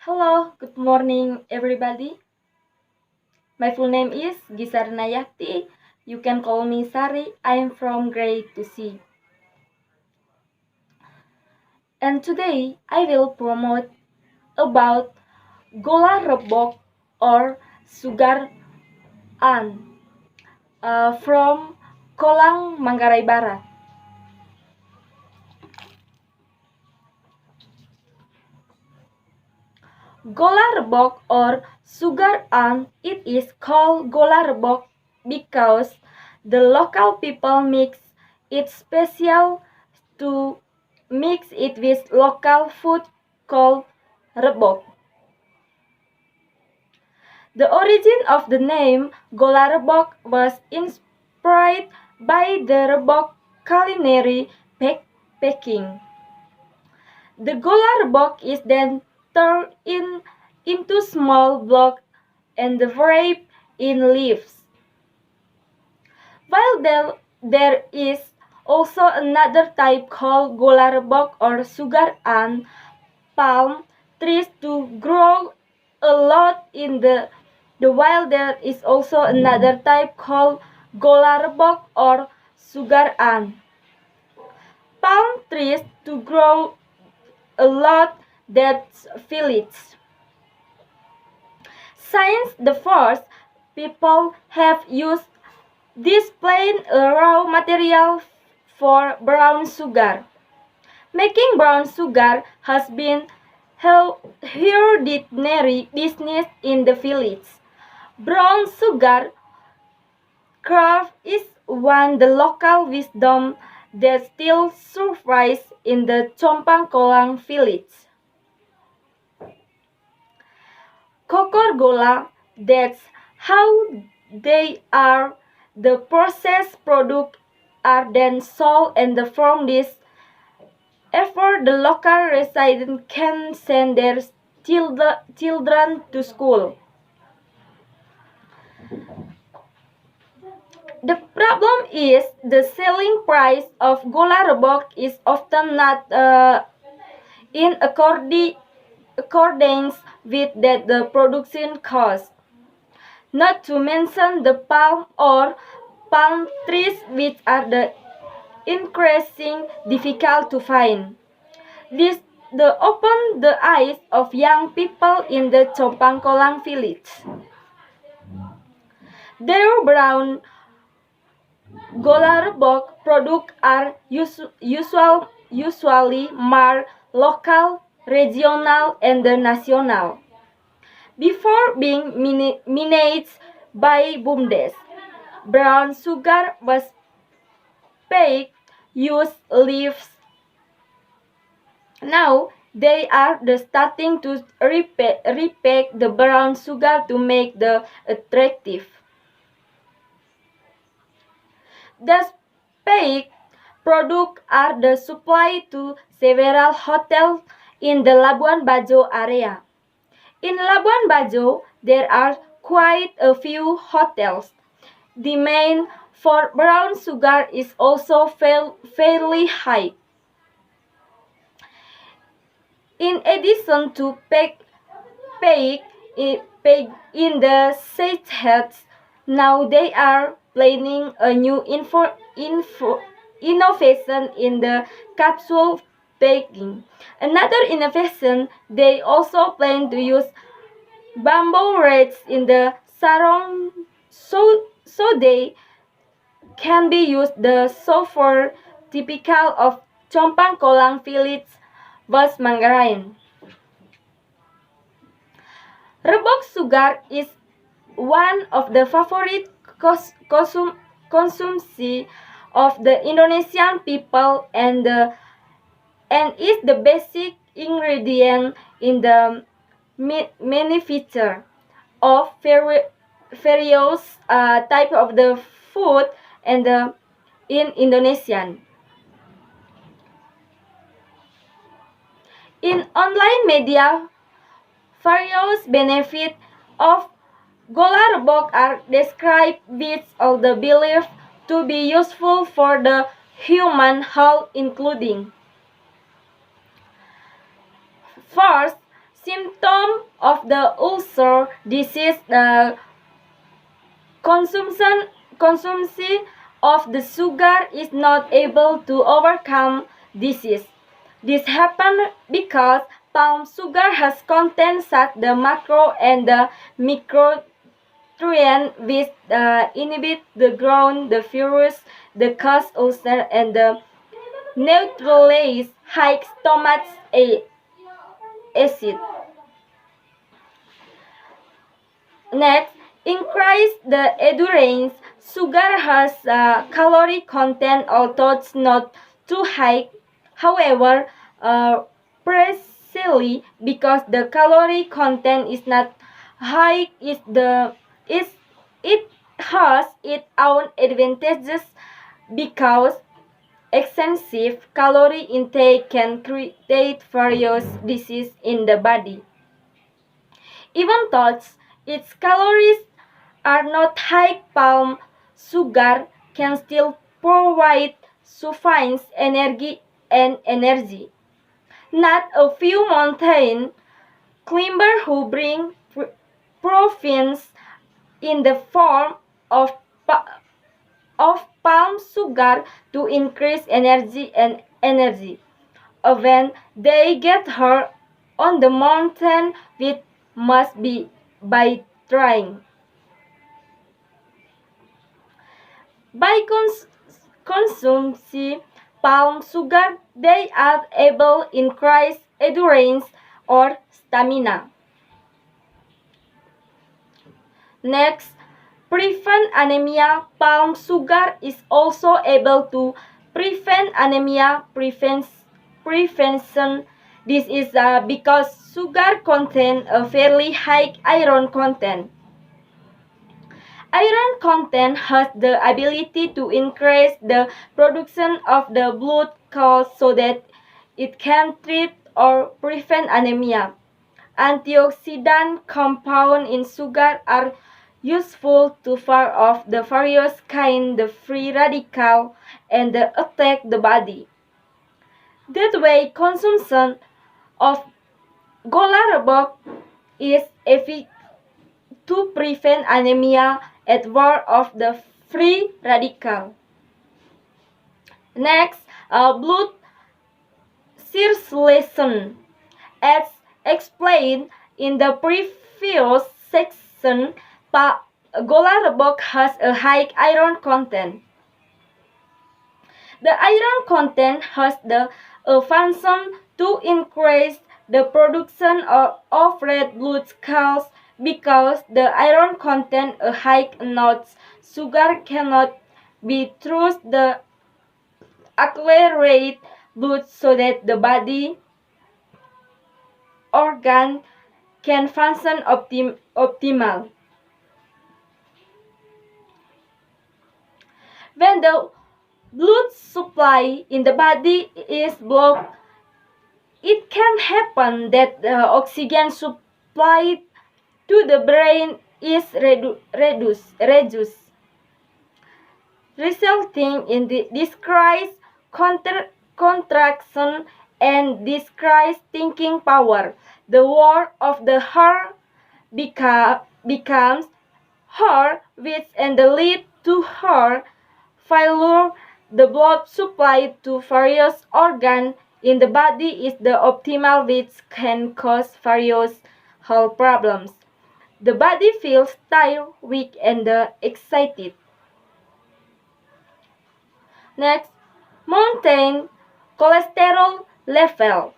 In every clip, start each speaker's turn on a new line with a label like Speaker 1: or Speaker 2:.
Speaker 1: Hello, good morning everybody. My full name is GISARIANA YATI. You can call me Sari. I am from grade 2C. And today I will promote about Gola Rebok or Sugar An from Kolang, Manggarai Barat. Gola Rebok or Sugar An, it is called Gola Rebok because the local people mix it special to mix it with local food called Rebok. The origin of the name Gola Rebok was inspired by the Rebok culinary baking. The Gola Rebok is then turned into small blocks and wrapped in leaves. While there is also another type called Gola Rebok or Sugar An, palm trees to grow a lot in the while there is also another type called Gola Rebok or Sugar An. Palm trees to grow a lot that's village. Since the first, people have used this plain raw material for brown sugar. Making brown sugar has been hereditary business in the village. Brown sugar craft is one the local wisdom that still survives in the Chompang Kolang village. Kokor Gola, that's how they are. The processed products are then sold and from this effort the local residents can send their children to school. The problem is the selling price of Gola Rebok is often not in accordance with that the production cost. Not to mention the palm or palm trees which are the increasing difficult to find. This open the eyes of young people in the Chompang Kolang village. Their brown Gola Rebok products are usually more local, regional, and national. Before being managed by BUMDes, brown sugar was baked, used leaves. Now they are starting to repack the brown sugar to make the attractive. The baked products are the supply to several hotels in the Labuan Bajo area. In Labuan Bajo, there are quite a few hotels. Demand for brown sugar is also fairly high. In addition to baked in the sachets, now they are planning a new innovation in the capsule baking. Another innovation, they also plan to use bamboo reeds in the sarong so they can be used the software typical of Chompang Kolang village was Manggarai. Rebok sugar is one of the favorite consumption of the Indonesian people and is the basic ingredient in the manufacture of various type of the food and in Indonesian. In online media, various benefits of Gola Rebok are described which all the believed to be useful for the human health, including first, symptom of the ulcer disease, the consumption of the sugar is not able to overcome disease. This happens because palm sugar has contains such the macro and the micronutrient which inhibit the growth, the virus, the cause ulcer, and the neutralize high stomach acid. Next, increase the endurance. Sugar has a calorie content, although not too high. However, precisely because the calorie content is not high, it has its own advantages because excessive calorie intake can create various diseases in the body. Even though its calories are not high, palm sugar can still provide sufficient energy. Not a few mountain climbers who bring proteins in the form of palm sugar to increase energy. When they get her on the mountain, which must be by trying. By consuming palm sugar, they are able to increase endurance or stamina. Next, prevent anemia. Palm sugar is also able to prevent anemia prevention. This is because sugar contains a fairly high iron content. Iron content has the ability to increase the production of the blood cells so that it can treat or prevent anemia. Antioxidant compounds in sugar are useful to fight off the various kinds of free radicals and attack the body. That way, consumption of Gola is effective to prevent anemia at war of the free radical. Next, blood circulation. As explained in the previous section, Gola has a high iron content. The iron content has the function to increase the production of red blood cells because the iron content a high enough. Sugar cannot be through the accelerate blood so that the body organ can function optimal. When the blood supply in the body is blocked, it can happen that the oxygen supply to the brain is reduced, resulting in the decreased contraction and decreased thinking power. The work of the heart becomes hard, which and lead to heart failure. The blood supply to various organs in the body is the optimal, which can cause various health problems. The body feels tired, weak, and excited. Next, maintain cholesterol level.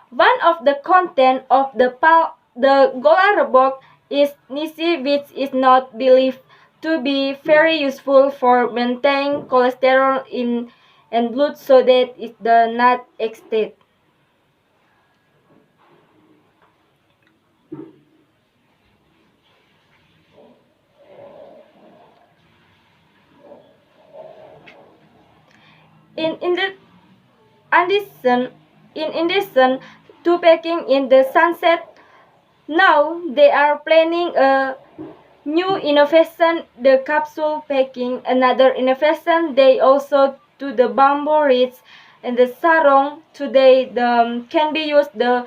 Speaker 1: One of the content of the Gola is niche, which is not believed to be very useful for maintaining cholesterol in and blood so that it does not exceed. In addition to packing in the sunset, now they are planning a new innovation, the capsule packing. Another innovation they also to the bamboo reeds and the sarong. Today can be used the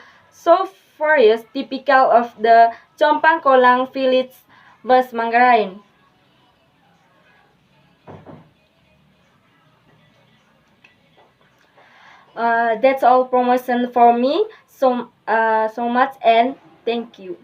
Speaker 1: forest typical of the Chompang Kolang village was Manggarai. That's all promotion for me. So much and thank you.